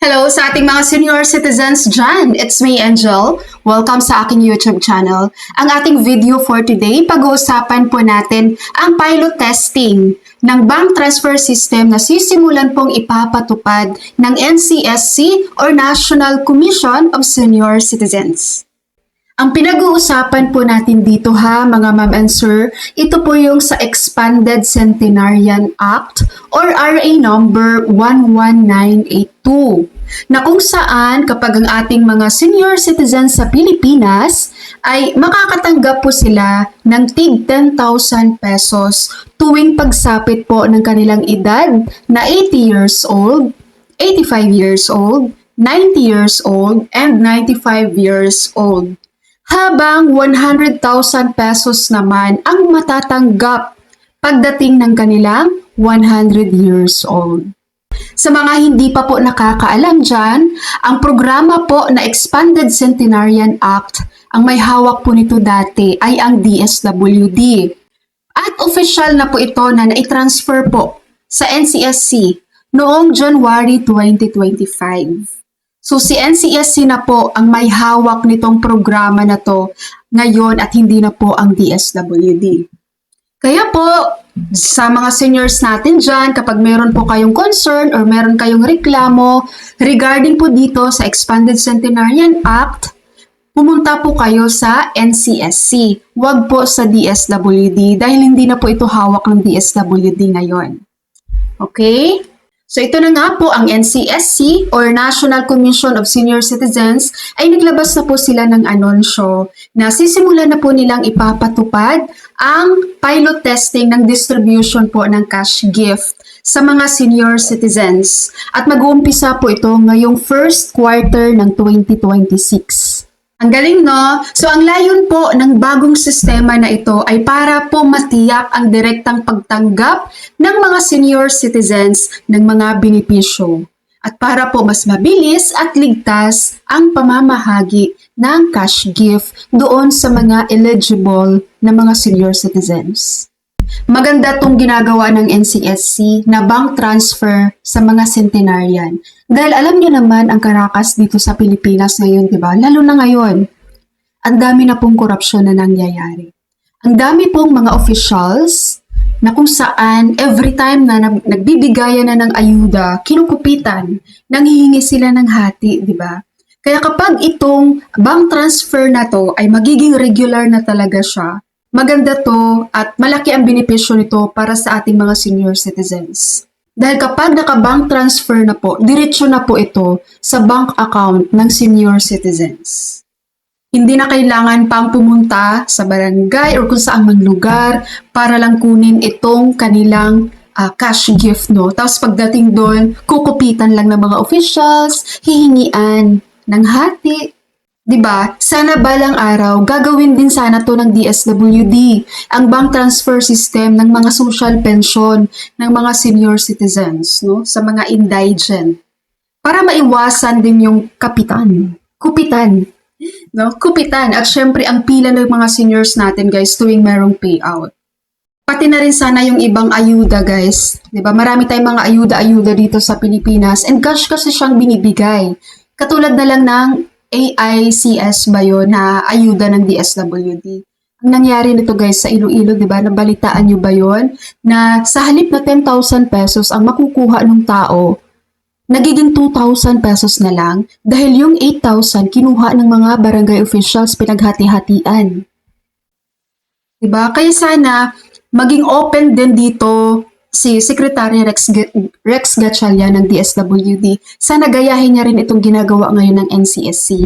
Hello sa ating mga senior citizens dyan. It's me, Angel. Welcome sa aking YouTube channel. Ang ating video for today, pag-uusapan po natin ang pilot testing ng bank transfer system na sisimulan pong ipapatupad ng NCSC or National Commission of Senior Citizens. Ang pinag-uusapan po natin dito mga ma'am and sir, ito po yung sa Expanded Centenarian Act or RA number 11982 na kung saan kapag ang ating mga senior citizens sa Pilipinas ay makakatanggap po sila ng tig 10,000 pesos tuwing pagsapit po ng kanilang edad na 80 years old, 85 years old, 90 years old, and 95 years old. Habang 100,000 pesos naman ang matatanggap pagdating ng kanilang 100 years old. Sa mga hindi pa po nakakaalam dyan, ang programa po na Expanded Centenarian Act, ang may hawak po nito dati ay ang DSWD. At official na po ito na nai-transfer po sa NCSC noong January 2025. So si NCSC na po ang may hawak nitong programa na to ngayon at hindi na po ang DSWD. Kaya po sa mga seniors natin dyan, kapag meron po kayong concern or meron kayong reklamo regarding po dito sa Expanded Centenarian Act, pumunta po kayo sa NCSC. Huwag po sa DSWD dahil hindi na po ito hawak ng DSWD ngayon. Okay? So ito na nga po ang NCSC or National Commission of Senior Citizens ay naglabas na po sila ng anunsyo na sisimulan na po nilang ipapatupad ang pilot testing ng distribution po ng cash gift sa mga senior citizens. At mag-uumpisa po ito ngayong first quarter ng 2026. Ang galing, no? So, ang layon po ng bagong sistema na ito ay para po matiyak ang direktang pagtanggap ng mga senior citizens ng mga benepisyo. At para po mas mabilis at ligtas ang pamamahagi ng cash gift doon sa mga eligible na mga senior citizens. Maganda itong ginagawa ng NCSC na bank transfer sa mga centenarian. Dahil alam niyo naman ang karakas dito sa Pilipinas ngayon, di ba? Lalo na ngayon, ang dami na pong korupsyon na nangyayari. Ang dami pong mga officials na kung saan every time na nagbibigayan na ng ayuda, kinukupitan, nanghihingi sila ng hati, di ba? Kaya kapag itong bank transfer na to ay magiging regular na talaga siya, maganda to at malaki ang benepisyo nito para sa ating mga senior citizens. Dahil kapag naka-bank transfer na po, diretso na po ito sa bank account ng senior citizens. Hindi na kailangan pang pumunta sa barangay o kung saan man lugar para lang kunin itong kanilang cash gift, no? Tapos pagdating doon, kukupitan lang ng mga officials, hihingian ng hati. Diba? Sana balang araw, gagawin din sana to ng DSWD, ang bank transfer system ng mga social pension ng mga senior citizens, no? Sa mga indigent. Para maiwasan din yung kupitan, no? Kupitan. At syempre, ang pila ng mga seniors natin, guys, tuwing merong payout. Pati na rin sana yung ibang ayuda, guys. Diba? Marami tayong mga ayuda dito sa Pilipinas and cash kasi siyang binibigay. Katulad na lang ng AICS ba yun na ayuda ng DSWD. Ang nangyari nito guys sa Iloilo, di ba? Nabalitaan nyo ba yun? Na sa halip na 10,000 pesos ang makukuha ng tao, nagiging 2,000 pesos na lang dahil yung 8,000 kinuha ng mga barangay officials pinaghati-hatian. Di ba? Kaya sana maging open din dito si Secretary Rex Gatchalian ng DSWD, sana gayahin niya rin itong ginagawa ngayon ng NCSC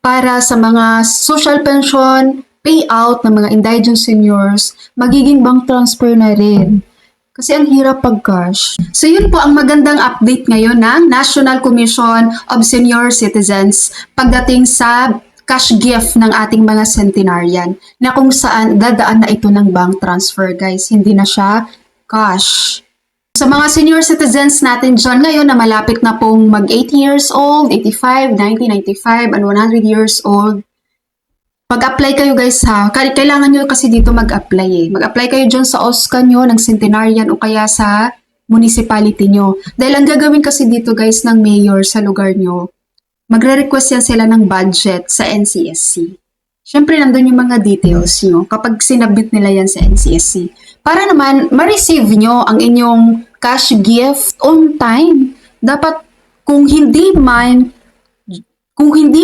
para sa mga social pension, payout ng mga indigent seniors, magiging bank transfer na rin. Kasi ang hirap pag cash. So yun po ang magandang update ngayon ng National Commission of Senior Citizens pagdating sa cash gift ng ating mga centenarian na kung saan dadaan na ito ng bank transfer, guys. Hindi na siya cash. Sa mga senior citizens natin dyan ngayon na malapit na pong mag 80 years old, 85, 90, 95, and 100 years old, mag-apply kayo guys ha. Kailangan nyo kasi dito mag-apply eh. Mag-apply kayo dyan sa OSCA nyo ng centenarian o kaya sa municipality nyo. Dahil ang gagawin kasi dito guys ng mayor sa lugar nyo, magre-request yan sila ng budget sa NCSC. Siyempre, nandun yung mga details nyo kapag sinabit nila yan sa NCSC. Para naman, ma-receive nyo ang inyong cash gift on time. Dapat, kung hindi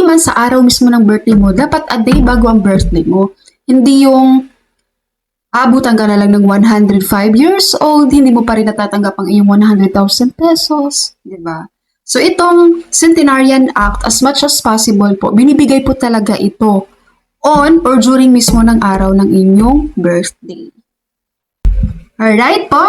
man sa araw mismo ng birthday mo, dapat a day bago ang birthday mo. Hindi yung abutan ka na lang ng 105 years old, hindi mo pa rin natatanggap ang iyong 100,000 pesos. Diba? So, itong Centenarian Act, as much as possible po, binibigay po talaga ito on or during mismo ng araw ng inyong birthday. Alright po,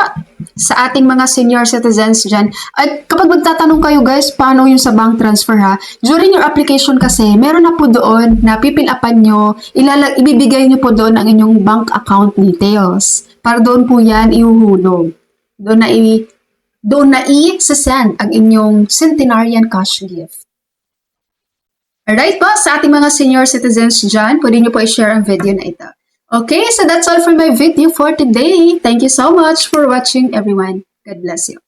sa ating mga senior citizens dyan. At kapag magtatanong kayo guys, paano yung sa bank transfer ha? During your application kasi, meron na po doon na pipilapan nyo, ibibigay nyo po doon ang inyong bank account details. Para doon po yan ihuhulog. Doon na i-send ang inyong Centenarian cash gift. Alright po, sa ating mga senior citizens dyan, pwede nyo po i-share ang video na ito. Okay, so that's all for my video for today. Thank you so much for watching, everyone. God bless you.